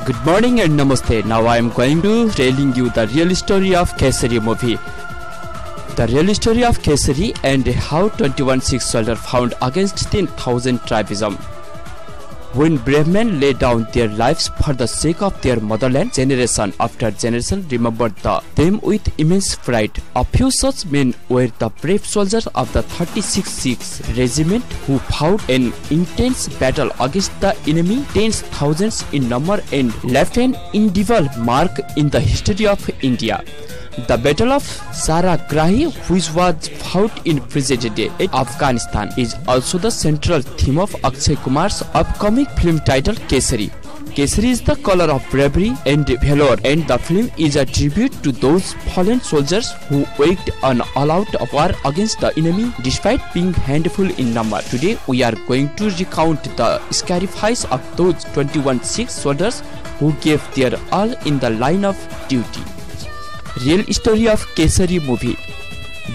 Good morning and namaste. Now I am going to telling you the real story of Kesari movie. The real story of Kesari and how 21 Sikh soldiers fought against 10,000 tribesmen. When brave men laid down their lives for the sake of their motherland, generation after generation remembered them with immense pride. A few such men were the brave soldiers of the 36th Sikh regiment who fought an intense battle against the enemy, tens thousands in number, and left an indelible mark in the history of India. The Battle of Saragarhi, which was fought in present-day Afghanistan, is also the central theme of Akshay Kumar's upcoming film titled Kesari. Kesari is the color of bravery and valor, and the film is a tribute to those fallen soldiers who waged an all-out war against the enemy despite being handful in number. Today, we are going to recount the sacrifice of those 21 Sikh soldiers who gave their all in the line of duty. Real story of Kesari movie.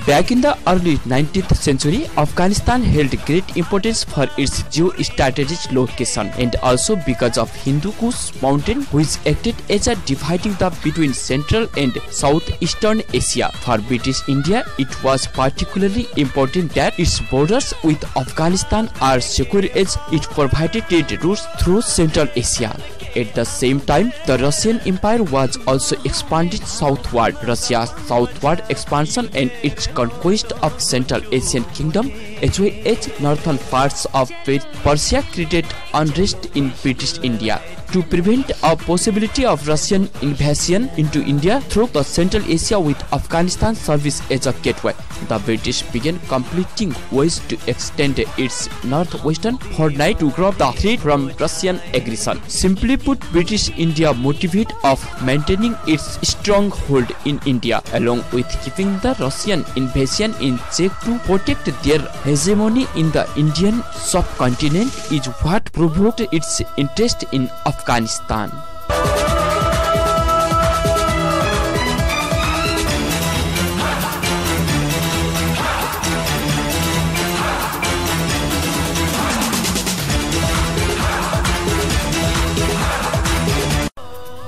Back in the early 19th century, Afghanistan held great importance for its geostrategic location and also because of Hindu Kush mountain, which acted as a dividing between Central and Southeastern Asia. For British India, it was particularly important that its borders with Afghanistan are secure as it provided trade routes through Central Asia. At the same time, the Russian Empire was also expanded southward. Russia's southward expansion and its conquest of Central Asian kingdom as well as northern parts of Persia created unrest in British India. To prevent a possibility of Russian invasion into India through the Central Asia with Afghanistan service as a gateway, the British began completing ways to extend its northwestern fortnight to curb the threat from Russian aggression. Simply put, British India motivate of maintaining its stronghold in India along with keeping the Russian invasion in check to protect their hegemony in the Indian subcontinent is what provoked its interest in Afghanistan.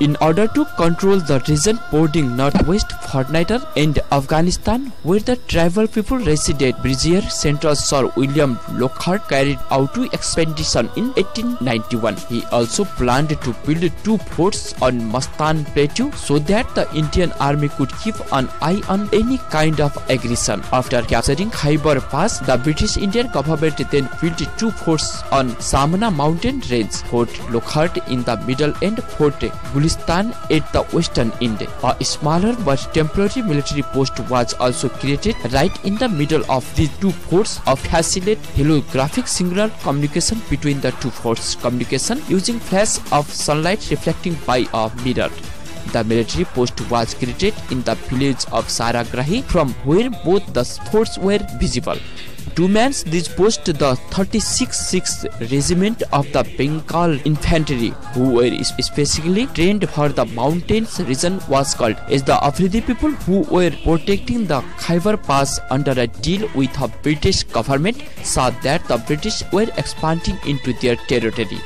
In order to control the region bordering northwest Fortnighter and Afghanistan, where the tribal people resided, Brigadier General Sir William Lockhart carried out an expedition in 1891. He also planned to build two forts on Mastan Plateau so that the Indian army could keep an eye on any kind of aggression. After capturing Khyber Pass, the British Indian government then built two forts on Samana mountain range, Fort Lockhart in the middle and Fort Gulistan at the western end. A smaller but temporary military post was also created right in the middle of these two forts to facilitate holographic signal communication between the two forts, communication using flash of sunlight reflecting by a mirror. The military post was created in the village of Saragarhi, from where both the forts were visible. To man this post, the 36th Sikh regiment of the Bengal infantry, who were specifically trained for the mountains region, was called, as the Afridi people who were protecting the Khyber Pass under a deal with the British government saw that the British were expanding into their territory.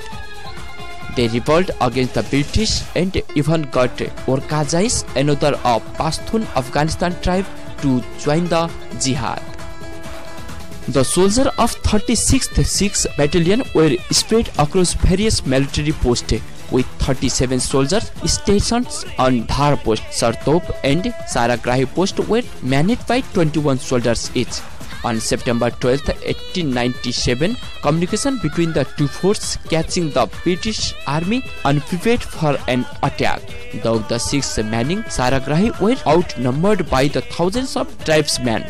They revolted against the British and even got Orkazais, another Pashtun Afghanistan tribe, to join the jihad. The soldiers of 36th Sikh Battalion were spread across various military posts, with 37 soldiers stationed on Dhar Post. Sartop and Saragarhi Post were managed by 21 soldiers each. On September 12, 1897, communication between the two forces catching the British army unprepared for an attack. Though the Sikhs manning Saragarhi were outnumbered by the thousands of tribesmen,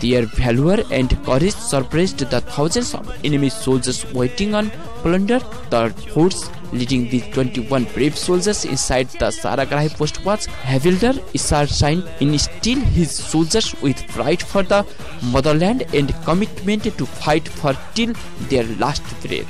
their valor and courage surprised the thousands of enemy soldiers waiting on plunder. The force leading the 21 brave soldiers inside the Saragarhi post was Havildar Ishar Singh, instilled his soldiers with pride for the motherland and commitment to fight for till their last breath.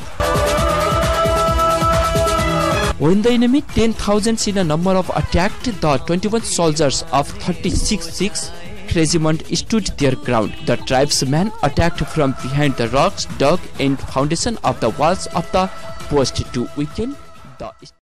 When the enemy 10,000 in a number of attacked, the 21 soldiers of 36 Sikhs regiment stood their ground. The tribesmen attacked from behind the rocks, dug and foundation of the walls of the post to weaken the